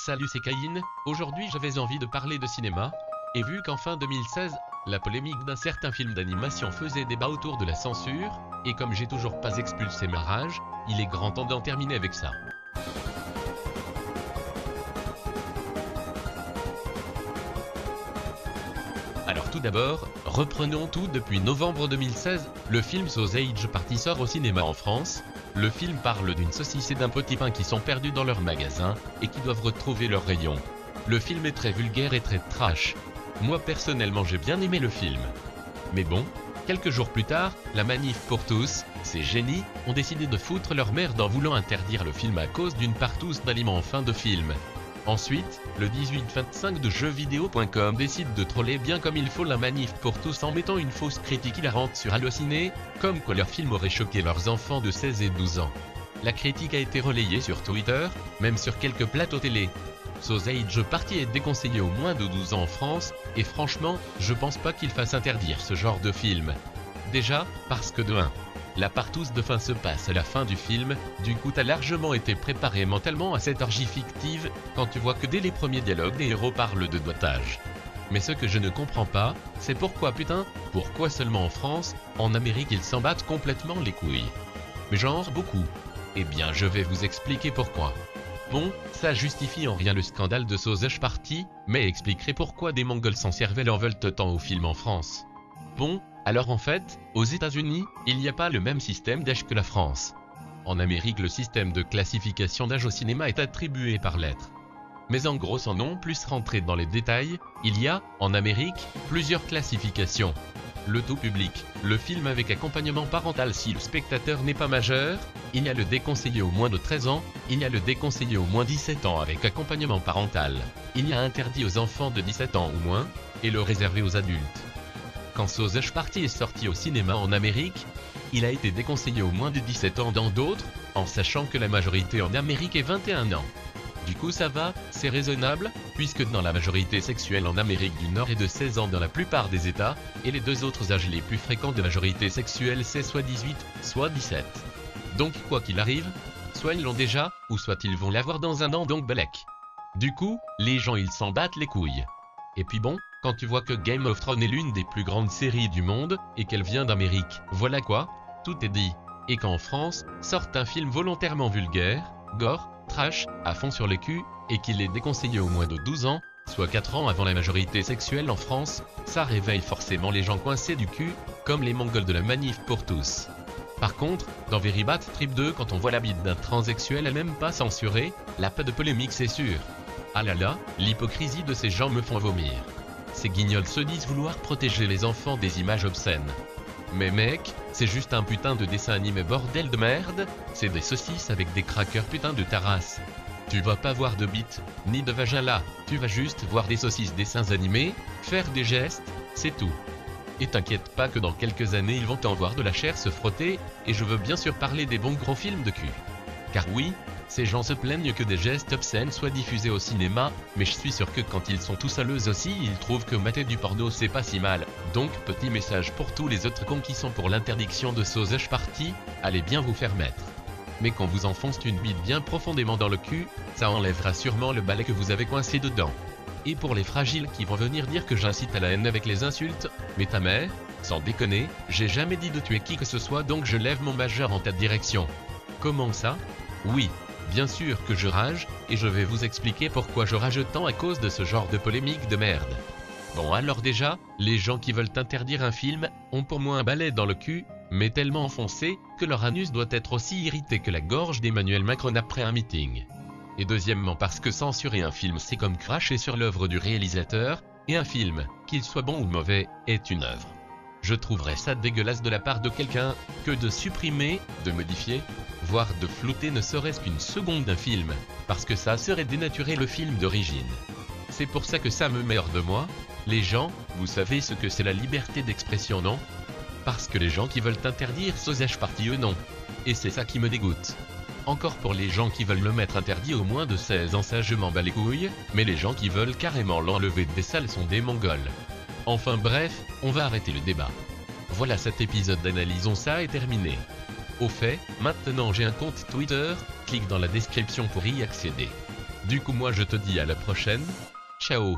Salut, c'est Caïn. Aujourd'hui j'avais envie de parler de cinéma, et vu qu'en fin 2016, la polémique d'un certain film d'animation faisait débat autour de la censure, et comme j'ai toujours pas expulsé ma rage, il est grand temps d'en terminer avec ça. Alors tout d'abord, reprenons tout depuis novembre 2016, le film Sausage Party sort au cinéma en France. Le film parle d'une saucisse et d'un petit pain qui sont perdus dans leur magasin, et qui doivent retrouver leur rayon. Le film est très vulgaire et très trash. Moi personnellement j'ai bien aimé le film. Mais bon, quelques jours plus tard, la Manif pour tous, ces génies, ont décidé de foutre leur merde en voulant interdire le film à cause d'une partouze d'aliments en fin de film. Ensuite, le 18-25 de jeuxvideo.com décide de troller bien comme il faut la Manif pour tous en mettant une fausse critique hilarante sur Allociné, comme quoi leur film aurait choqué leurs enfants de 16 et 12 ans. La critique a été relayée sur Twitter, même sur quelques plateaux télé. Sausage Party est déconseillé aux moins de 12 ans en France, et franchement, je pense pas qu'il fasse interdire ce genre de film. Déjà, parce que de 1. La partouze de fin se passe à la fin du film, du coup t'as largement été préparé mentalement à cette orgie fictive, quand tu vois que dès les premiers dialogues les héros parlent de doigtage. Mais ce que je ne comprends pas, c'est pourquoi pourquoi seulement en France, en Amérique ils s'en battent complètement les couilles. Mais genre beaucoup. Eh bien je vais vous expliquer pourquoi. Bon, ça justifie en rien le scandale de Sausage Party, mais expliquerait pourquoi des Mongols sans cervelle en veulent tant au film en France. Bon, alors en fait, aux États-Unis, il n'y a pas le même système d'âge que la France. En Amérique, le système de classification d'âge au cinéma est attribué par lettres. Mais en gros, sans non plus rentrer dans les détails, il y a, en Amérique, plusieurs classifications. Le tout public, le film avec accompagnement parental si le spectateur n'est pas majeur, il y a le déconseillé aux moins de 13 ans, il y a le déconseillé aux moins 17 ans avec accompagnement parental, il y a interdit aux enfants de 17 ans ou moins, et le réservé aux adultes. Quand Sausage Party est sorti au cinéma en Amérique, il a été déconseillé aux moins de 17 ans dans d'autres, en sachant que la majorité en Amérique est 21 ans. Du coup ça va, c'est raisonnable, puisque dans la majorité sexuelle en Amérique du Nord est de 16 ans dans la plupart des États, et les deux autres âges les plus fréquents de majorité sexuelle c'est soit 18, soit 17. Donc quoi qu'il arrive, soit ils l'ont déjà, ou soit ils vont l'avoir dans un an donc belek. Du coup, les gens ils s'en battent les couilles. Et puis bon, quand tu vois que Game of Thrones est l'une des plus grandes séries du monde, et qu'elle vient d'Amérique, voilà quoi, tout est dit. Et qu'en France, sorte un film volontairement vulgaire, gore, trash, à fond sur le cul, et qu'il est déconseillé aux moins de 12 ans, soit 4 ans avant la majorité sexuelle en France, ça réveille forcément les gens coincés du cul, comme les Mongols de la Manif pour tous. Par contre, dans Very Bad Trip 2 quand on voit la bite d'un transsexuel elle même pas censurée, là pas de polémique c'est sûr. Ah là là, l'hypocrisie de ces gens me font vomir. Ces guignols se disent vouloir protéger les enfants des images obscènes. Mais mec, c'est juste un putain de dessin animé bordel de merde, c'est des saucisses avec des crackers putain de ta race. Tu vas pas voir de bite, ni de vagin là, tu vas juste voir des saucisses dessins animés, faire des gestes, c'est tout. Et t'inquiète pas que dans quelques années ils vont en voir de la chair se frotter, et je veux bien sûr parler des bons gros films de cul. Car oui, ces gens se plaignent que des gestes obscènes soient diffusés au cinéma, mais je suis sûr que quand ils sont tout seuls eux aussi, ils trouvent que mater du porno c'est pas si mal. Donc petit message pour tous les autres cons qui sont pour l'interdiction de Sausage Party, allez bien vous faire mettre. Mais quand vous enfonce une bite bien profondément dans le cul, ça enlèvera sûrement le balai que vous avez coincé dedans. Et pour les fragiles qui vont venir dire que j'incite à la haine avec les insultes, mais ta mère, sans déconner, j'ai jamais dit de tuer qui que ce soit donc je lève mon majeur en ta direction. Comment ça ? Oui. Bien sûr que je rage, et je vais vous expliquer pourquoi je rage tant à cause de ce genre de polémique de merde. Bon alors déjà, les gens qui veulent interdire un film, ont pour moi un balai dans le cul, mais tellement enfoncé, que leur anus doit être aussi irrité que la gorge d'Emmanuel Macron après un meeting. Et deuxièmement parce que censurer un film c'est comme cracher sur l'œuvre du réalisateur, et un film, qu'il soit bon ou mauvais, est une œuvre. Je trouverais ça dégueulasse de la part de quelqu'un, que de supprimer, de modifier, voire de flouter ne serait-ce qu'une seconde d'un film, parce que ça serait dénaturer le film d'origine. C'est pour ça que ça me merde de moi, les gens, vous savez ce que c'est la liberté d'expression non ? Parce que les gens qui veulent interdire Sausage Party eux non. Et c'est ça qui me dégoûte. Encore pour les gens qui veulent le mettre interdit aux moins de 16 ans ça je m'en bats les couilles, mais les gens qui veulent carrément l'enlever des salles sont des Mongols. Enfin bref, on va arrêter le débat. Voilà, cet épisode d'Analysons ça est terminé. Au fait, maintenant j'ai un compte Twitter, clique dans la description pour y accéder. Du coup moi je te dis à la prochaine. Ciao.